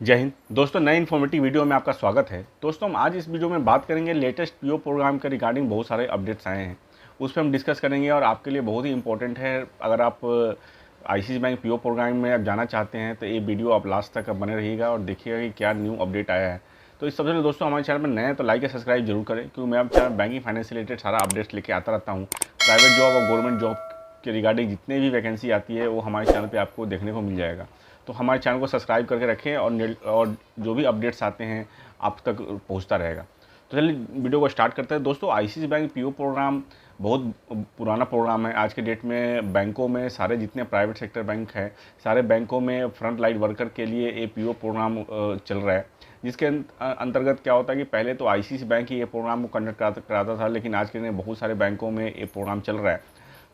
जय हिंद दोस्तों, नए इन्फॉर्मेटिव वीडियो में आपका स्वागत है। दोस्तों, हम आज इस वीडियो में बात करेंगे लेटेस्ट पीओ प्रोग्राम के रिगार्डिंग बहुत सारे अपडेट्स आए हैं, उस पर हम डिस्कस करेंगे और आपके लिए बहुत ही इंपॉर्टेंट है। अगर आप आईसीआईसी बैंक पीओ प्रोग्राम में आप जाना चाहते हैं तो ये वीडियो आप लास्ट तक बने रहिएगा और देखिएगा कि क्या न्यू अपडेट आया है। तो इस सबसे पहले दोस्तों, हमारे चैनल पर नए हैं तो लाइक और सब्सक्राइब जरूर करें, क्योंकि मैं आप चैनल बैंकिंग फाइनेंस से रिलेटेड सारा अपडेट्स लेके आता रहता हूँ। प्राइवेट जॉब और गवर्नमेंट जॉब के रिगार्डिंग जितने भी वैकेंसी आती है वो हमारे चैनल पे आपको देखने को मिल जाएगा। तो हमारे चैनल को सब्सक्राइब करके रखें और जो भी अपडेट्स आते हैं आप तक पहुंचता रहेगा। तो चलिए वीडियो को स्टार्ट करते हैं। दोस्तों, आईसीआईसी बैंक पीओ प्रोग्राम बहुत पुराना प्रोग्राम है। आज के डेट में बैंकों में सारे जितने प्राइवेट सेक्टर बैंक हैं, सारे बैंकों में फ्रंट लाइन वर्कर के लिए ये पीओ प्रोग्राम चल रहा है। जिसके अंतर्गत क्या होता है कि पहले तो आईसीआईसी बैंक ही ये प्रोग्राम को कंडक्ट कराता था, लेकिन आज के दिन बहुत सारे बैंकों में ये प्रोग्राम चल रहा है।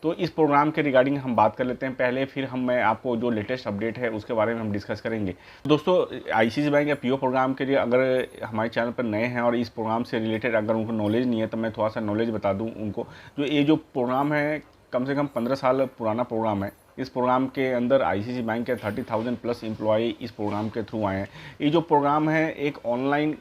तो इस प्रोग्राम के रिगार्डिंग हम बात कर लेते हैं पहले, फिर मैं आपको जो लेटेस्ट अपडेट है उसके बारे में हम डिस्कस करेंगे। दोस्तों, आईसीआईसी बैंक या पीओ प्रोग्राम के लिए अगर हमारे चैनल पर नए हैं और इस प्रोग्राम से रिलेटेड अगर उनको नॉलेज नहीं है तो मैं थोड़ा सा नॉलेज बता दूं उनको। जो प्रोग्राम है कम से कम 15 साल पुराना प्रोग्राम है। इस प्रोग्राम के अंदर आईसीआईसी बैंक के 30,000 प्लस एम्प्लॉय इस प्रोग्राम के थ्रू आए हैं। ये जो प्रोग्राम है एक ऑनलाइन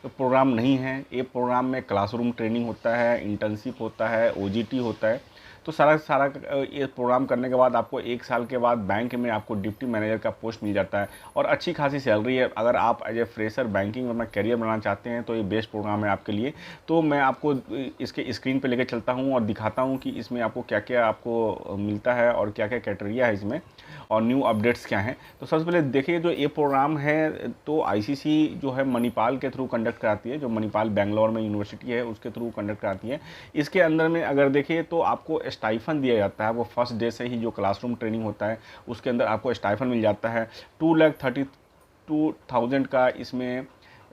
प्रोग्राम नहीं है। ये प्रोग्राम में क्लासरूम ट्रेनिंग होता है, इंटर्नशिप होता है, ओजीटी होता है। तो सारा ये प्रोग्राम करने के बाद आपको 1 साल के बाद बैंक में आपको डिप्टी मैनेजर का पोस्ट मिल जाता है और अच्छी खासी सैलरी है। अगर आप एज ए फ्रेशर बैंकिंग में अपना करियर बनाना चाहते हैं तो ये बेस्ट प्रोग्राम है आपके लिए। तो मैं आपको इसके स्क्रीन पे लेकर चलता हूँ और दिखाता हूँ कि इसमें आपको क्या क्या आपको मिलता है और क्या क्या क्राइटेरिया है इसमें और न्यू अपडेट्स क्या हैं। तो सबसे पहले देखिए, जो ये प्रोग्राम है तो आईसीआईसी जो है मणिपाल के थ्रू कंडक्ट कराती है। जो मणिपाल बेंगलोर में यूनिवर्सिटी है उसके थ्रू कंडक्ट कराती है। इसके अंदर में अगर देखिए तो आपको स्टाइफन दिया जाता है। वो फर्स्ट डे से ही जो क्लासरूम ट्रेनिंग होता है उसके अंदर आपको स्टाइफन मिल जाता है। 2,32,000 का इसमें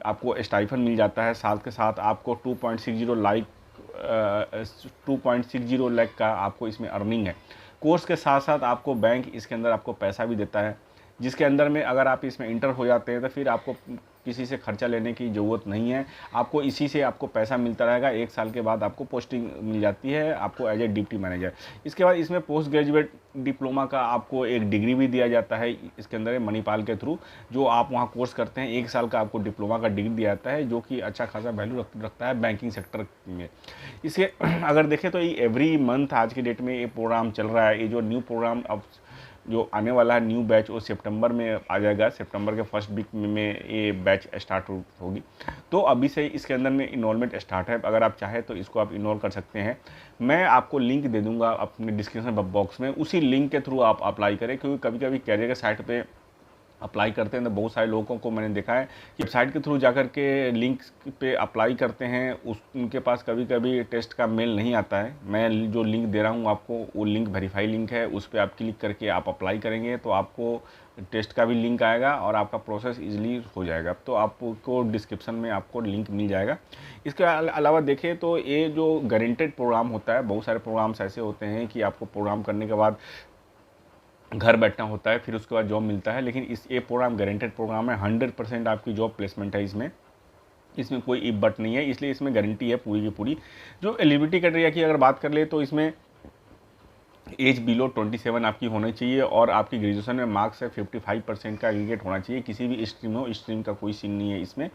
आपको स्टाइफन मिल जाता है। साथ के साथ आपको 2.60 लाख का आपको इसमें अर्निंग है। कोर्स के साथ साथ आपको बैंक इसके अंदर आपको पैसा भी देता है, जिसके अंदर में अगर आप इसमें इंटर हो जाते हैं तो फिर आपको किसी से खर्चा लेने की ज़रूरत नहीं है। आपको इसी से आपको पैसा मिलता रहेगा। 1 साल के बाद आपको पोस्टिंग मिल जाती है आपको एज ए डिप्टी मैनेजर। इसके बाद इसमें पोस्ट ग्रेजुएट डिप्लोमा का आपको एक डिग्री भी दिया जाता है इसके अंदर मणिपाल के थ्रू। जो आप वहाँ कोर्स करते हैं 1 साल का आपको डिप्लोमा का डिग्री दिया जाता है, जो कि अच्छा खासा वैल्यू रखता है बैंकिंग सेक्टर में। इसके अगर देखें तो ये एवरी मंथ आज की डेट में ये प्रोग्राम चल रहा है। ये जो न्यू प्रोग्राम अब जो आने वाला है न्यू बैच वो सितंबर में आ जाएगा। सितंबर के फर्स्ट वीक में ये बैच स्टार्ट होगी। तो अभी से इसके अंदर में इनरोलमेंट स्टार्ट है। अगर आप चाहें तो इसको आप इनरोल कर सकते हैं। मैं आपको लिंक दे दूंगा अपने डिस्क्रिप्शन बॉक्स में, उसी लिंक के थ्रू आप अप्लाई करें, क्योंकि कभी कभी कैरियर के साइट पे अप्लाई करते हैं तो बहुत सारे लोगों को मैंने देखा है कि वेबसाइट के थ्रू जाकर के लिंक पे अप्लाई करते हैं, उनके पास कभी कभी टेस्ट का मेल नहीं आता है। मैं जो लिंक दे रहा हूँ आपको वो लिंक वेरीफाई लिंक है, उस पर आप क्लिक करके आप अप्लाई करेंगे तो आपको टेस्ट का भी लिंक आएगा और आपका प्रोसेस इजीली हो जाएगा। तो आपको डिस्क्रिप्शन में आपको लिंक मिल जाएगा। इसके अलावा देखें तो ये जो गारंटेड प्रोग्राम होता है, बहुत सारे प्रोग्राम्स ऐसे होते हैं कि आपको प्रोग्राम करने के बाद घर बैठना होता है, फिर उसके बाद जॉब मिलता है। लेकिन ये प्रोग्राम गारंटेड प्रोग्राम है। 100% आपकी जॉब प्लेसमेंट है इसमें कोई इफ बट नहीं है, इसलिए इसमें गारंटी है पूरी की पूरी। जो एलिजिबिलिटी क्राइटेरिया की अगर बात कर ले तो इसमें एज बिलो 27 आपकी होनी चाहिए और आपकी ग्रेजुएशन में मार्क्स है 55% का एग्रीगेट होना चाहिए। किसी भी स्ट्रीम हो, स्ट्रीम का कोई सीन नहीं है इसमें।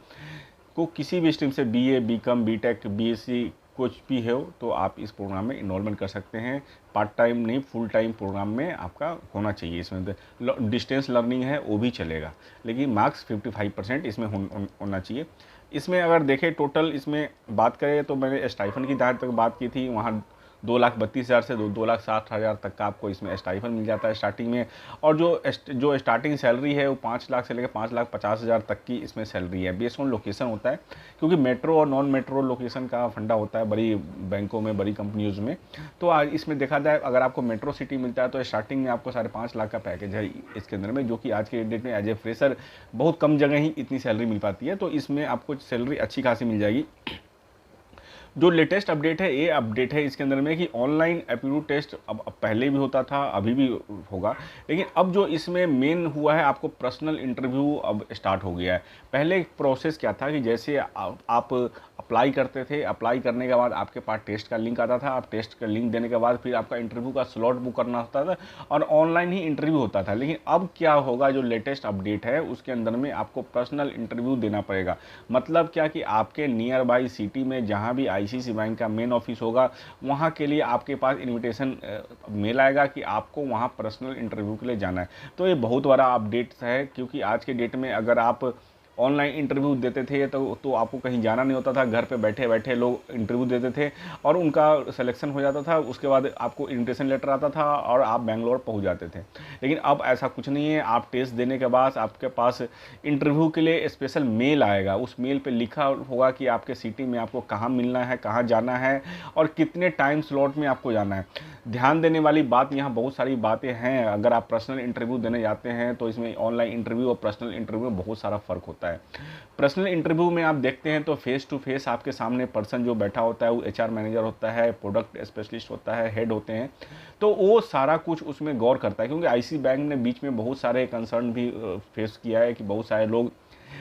को किसी भी स्ट्रीम से बीए, बीकॉम, बीटेक, बीएससी कुछ भी हो तो आप इस प्रोग्राम में इनरोलमेंट कर सकते हैं। पार्ट टाइम नहीं, फुल टाइम प्रोग्राम में आपका होना चाहिए। इसमें डिस्टेंस लर्निंग है वो भी चलेगा, लेकिन मार्क्स 55% इसमें होना चाहिए। इसमें अगर देखें टोटल इसमें बात करें तो मैंने स्टाइफन की जहाँ तक बात की थी, वहाँ 2,32,000 से 2,60,000 तक का आपको इसमें स्टाइफन मिल जाता है स्टार्टिंग में। और जो स्टार्टिंग सैलरी है वो 5 लाख से लेकर 5,50,000 तक की इसमें सैलरी है। बेस्ड ऑन लोकेशन होता है, क्योंकि मेट्रो और नॉन मेट्रो लोकेशन का फंडा होता है बड़ी बैंकों में, बड़ी कंपनीज़ में। तो आज इसमें देखा जाए अगर आपको मेट्रो सिटी मिलता है तो स्टार्टिंग में आपको 5.5 लाख का पैकेज है इसके अंदर में, जो कि आज के डेट में एज ए फ्रेशर बहुत कम जगह ही इतनी सैलरी मिल पाती है। तो इसमें आपको सैलरी अच्छी खासी मिल जाएगी। जो लेटेस्ट अपडेट है, ये अपडेट है इसके अंदर में कि ऑनलाइन एप्टीट्यूड टेस्ट अब पहले भी होता था, अभी भी होगा, लेकिन अब जो इसमें मेन हुआ है, आपको पर्सनल इंटरव्यू अब स्टार्ट हो गया है। पहले प्रोसेस क्या था कि जैसे आप अप्लाई करते थे, अप्लाई करने के बाद आपके पास टेस्ट का लिंक आता था, आप टेस्ट का लिंक देने के बाद फिर आपका इंटरव्यू का स्लॉट बुक करना होता था और ऑनलाइन ही इंटरव्यू होता था। लेकिन अब क्या होगा, जो लेटेस्ट अपडेट है उसके अंदर में आपको पर्सनल इंटरव्यू देना पड़ेगा। मतलब क्या कि आपके नियर बाई सिटी में जहाँ भी आईसीआईसीआई बैंक का मेन ऑफिस होगा, वहाँ के लिए आपके पास इन्विटेशन मेल आएगा कि आपको वहाँ पर्सनल इंटरव्यू के लिए जाना है। तो ये बहुत बड़ा अपडेट है, क्योंकि आज के डेट में अगर आप ऑनलाइन इंटरव्यू देते थे तो आपको कहीं जाना नहीं होता था, घर पे बैठे बैठे लोग इंटरव्यू देते थे और उनका सिलेक्शन हो जाता था। उसके बाद आपको इन्विटेशन लेटर आता था और आप बेंगलोर पहुंच जाते थे। लेकिन अब ऐसा कुछ नहीं है। आप टेस्ट देने के बाद आपके पास इंटरव्यू के लिए स्पेशल मेल आएगा। उस मेल पे लिखा होगा कि आपके सिटी में आपको कहाँ मिलना है, कहाँ जाना है और कितने टाइम स्लॉट में आपको जाना है। ध्यान देने वाली बात, यहाँ बहुत सारी बातें हैं। अगर आप पर्सनल इंटरव्यू देने जाते हैं तो इसमें ऑनलाइन इंटरव्यू और पर्सनल इंटरव्यू में बहुत सारा फ़र्क होता है। पर्सनल इंटरव्यू में आप देखते हैं तो फेस टू फेस आपके सामने पर्सन जो बैठा होता है वो एचआर मैनेजर होता है, प्रोडक्ट स्पेशलिस्ट होता है, हेड होते हैं। तो वो सारा कुछ उसमें गौर करता है, क्योंकि आईसीआईसीआई बैंक ने बीच में बहुत सारे कंसर्न भी फेस किया है कि बहुत सारे लोग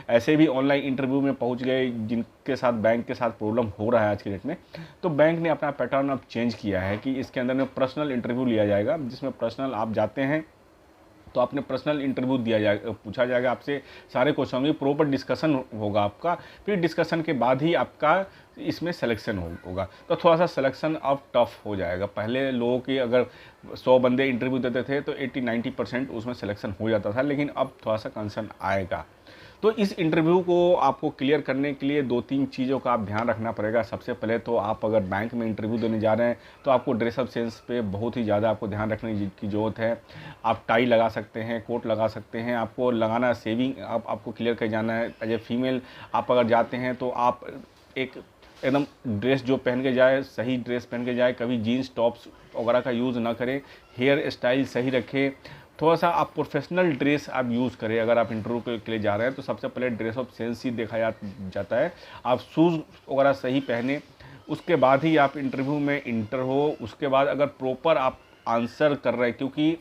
ऐसे भी ऑनलाइन इंटरव्यू में पहुंच गए जिनके साथ बैंक के साथ प्रॉब्लम हो रहा है आज के डेट में। तो बैंक ने अपना पैटर्न अब चेंज किया है कि इसके अंदर में पर्सनल इंटरव्यू लिया जाएगा, जिसमें पर्सनल आप जाते हैं तो आपने पर्सनल इंटरव्यू दिया जाएगा, पूछा जाएगा आपसे सारे क्वेश्चन होंगे, प्रॉपर डिस्कशन होगा आपका। फिर डिस्कशन के बाद ही आपका इसमें सिलेक्शन होगा। तो थोड़ा सा सिलेक्शन अब टफ हो जाएगा। पहले लोगों की अगर 100 बंदे इंटरव्यू देते थे तो 80-90% उसमें सिलेक्शन हो जाता था, लेकिन अब थोड़ा सा कंसर्न आएगा। तो इस इंटरव्यू को आपको क्लियर करने के लिए 2-3 चीज़ों का आप ध्यान रखना पड़ेगा। सबसे पहले तो आप अगर बैंक में इंटरव्यू देने जा रहे हैं तो आपको ड्रेसअप सेंस पे बहुत ही ज़्यादा आपको ध्यान रखने की ज़रूरत है। आप टाई लगा सकते हैं, कोट लगा सकते हैं, आपको लगाना सेविंग आपको क्लियर कर जाना है। एज ए फीमेल आप अगर जाते हैं तो आप एकदम ड्रेस जो पहन के जाए, सही ड्रेस पहन के जाए, कभी जीन्स टॉप्स वगैरह का यूज़ ना करें, हेयर स्टाइल सही रखें, थोड़ा सा आप प्रोफेशनल ड्रेस आप यूज़ करें। अगर आप इंटरव्यू के लिए जा रहे हैं तो सबसे पहले ड्रेस ऑफ सेंस ही देखा जाता है। आप शूज़ वगैरह सही पहने, उसके बाद ही आप इंटरव्यू में इंटर हो। उसके बाद अगर प्रॉपर आप आंसर कर रहे हैं, क्योंकि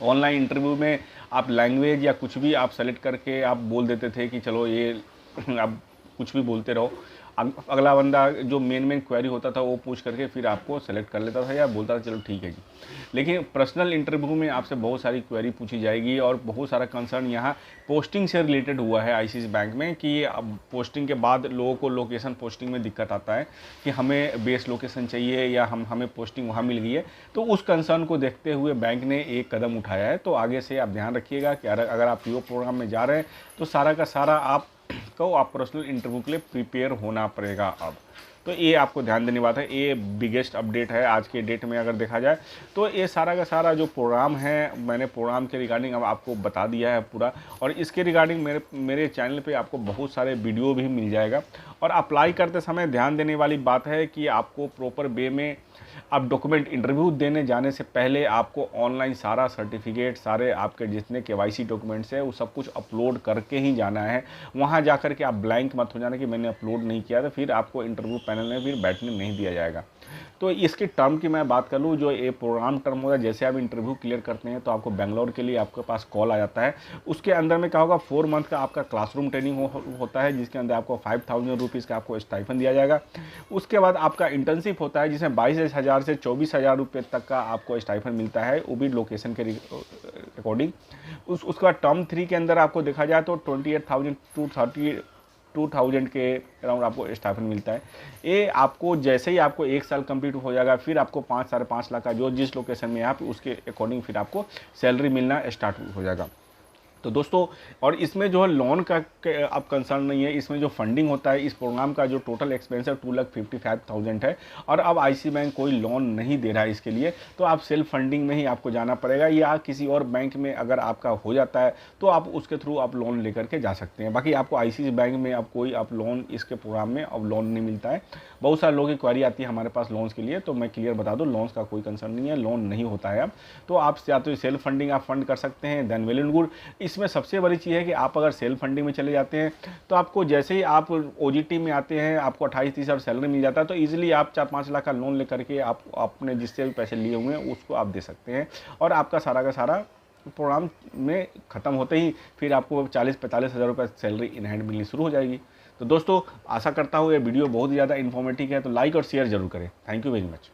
ऑनलाइन इंटरव्यू में आप लैंग्वेज या कुछ भी आप सेलेक्ट करके आप बोल देते थे कि चलो ये आप कुछ भी बोलते रहो, अगला बंदा जो मेन क्वेरी होता था वो पूछ करके फिर आपको सेलेक्ट कर लेता था या बोलता था चलो ठीक है जी। लेकिन पर्सनल इंटरव्यू में आपसे बहुत सारी क्वेरी पूछी जाएगी और बहुत सारा कंसर्न यहाँ पोस्टिंग से रिलेटेड हुआ है आईसीआईसीआई बैंक में कि अब पोस्टिंग के बाद लोगों को लोकेशन पोस्टिंग में दिक्कत आता है कि हमें बेस लोकेशन चाहिए या हमें पोस्टिंग वहाँ मिल गई है। तो उस कंसर्न को देखते हुए बैंक ने एक कदम उठाया है। तो आगे से आप ध्यान रखिएगा कि अगर आप पीओ प्रोग्राम में जा रहे हैं तो सारा का सारा आप पर्सनल इंटरव्यू के लिए प्रिपेयर होना पड़ेगा अब। तो ये आपको ध्यान देने बात है। ये बिगेस्ट अपडेट है आज के डेट में अगर देखा जाए तो। ये सारा का सारा जो प्रोग्राम है मैंने प्रोग्राम के रिगार्डिंग अब आपको बता दिया है पूरा, और इसके रिगार्डिंग मेरे चैनल पे आपको बहुत सारे वीडियो भी मिल जाएगा। और अप्लाई करते समय ध्यान देने वाली बात है कि आपको प्रॉपर वे में आप डॉक्यूमेंट इंटरव्यू देने जाने से पहले आपको ऑनलाइन सारा सर्टिफिकेट, सारे आपके जितने केवाईसी डॉक्यूमेंट्स है वो सब कुछ अपलोड करके ही जाना है। वहाँ जाकर के आप ब्लैंक मत हो जाना कि मैंने अपलोड नहीं किया, तो फिर आपको इंटरव्यू पैनल में फिर बैठने नहीं दिया जाएगा। तो इसके टर्म की मैं बात कर लूँ, जो ये प्रोग्राम टर्म होगा, जैसे आप इंटरव्यू क्लियर करते हैं तो आपको बेंगलोर के लिए आपके पास कॉल आ जाता है। उसके अंदर में क्या होगा, 4 मंथ का आपका क्लासरूम ट्रेनिंग होता है, जिसके अंदर आपको 5000 रुपीज़ का आपको स्टाइफन दिया जाएगा। उसके बाद आपका इंटर्नशिप होता है जिसमें 22,000 से 24,000 रुपये तक का आपको स्टाइफन मिलता है, वो भी लोकेशन के अकॉर्डिंग। उसका टर्म 3 के अंदर आपको देखा जाए तो 28,000 टू 32,000 के अराउंड आपको स्टाइफन मिलता है। ये आपको जैसे ही आपको 1 साल कंप्लीट हो जाएगा फिर आपको 5-5.5 लाख का जो जिस लोकेशन में आप उसके अकॉर्डिंग फिर आपको सैलरी मिलना स्टार्ट हो जाएगा। तो दोस्तों, और इसमें जो है लोन का अब कंसर्न नहीं है। इसमें जो फंडिंग होता है इस प्रोग्राम का जो टोटल एक्सपेंस है 2,55,000 है, और अब आईसीआईसीआई बैंक कोई लोन नहीं दे रहा है इसके लिए। तो आप सेल्फ फंडिंग में ही आपको जाना पड़ेगा, या किसी और बैंक में अगर आपका हो जाता है तो आप उसके थ्रू आप लोन लेकर के जा सकते हैं। बाकी आपको आईसीआईसीआई बैंक में अब कोई आप लोन इसके प्रोग्राम में अब लोन नहीं मिलता है। बहुत सारे लोगों की क्वेरी आती है हमारे पास लोन्स के लिए, तो मैं क्लियर बता दूँ लोन्स का कोई कंसर्न नहीं है, लोन नहीं होता है अब। तो आप या तो सेल्फ फंडिंग आप फंड कर सकते हैं, देन वेल एंड गुड। इस इसमें सबसे बड़ी चीज़ है कि आप अगर सेल्फ फंडिंग में चले जाते हैं तो आपको जैसे ही आप ओजीटी में आते हैं, आपको 28-30 हज़ार सैलरी मिल जाता है, तो ईजिली आप 4-5 लाख का लोन लेकर के आप अपने जिससे भी पैसे लिए हुए हैं उसको आप दे सकते हैं, और आपका सारा का सारा प्रोग्राम में ख़त्म होते ही फिर आपको 40-45 हज़ार रुपये सैलरी इन हैंड मिलनी शुरू हो जाएगी। तो दोस्तों, आशा करता हूँ ये वीडियो बहुत ही ज़्यादा इन्फॉर्मेटिव है, तो लाइक और शेयर जरूर करें। Thank you very much.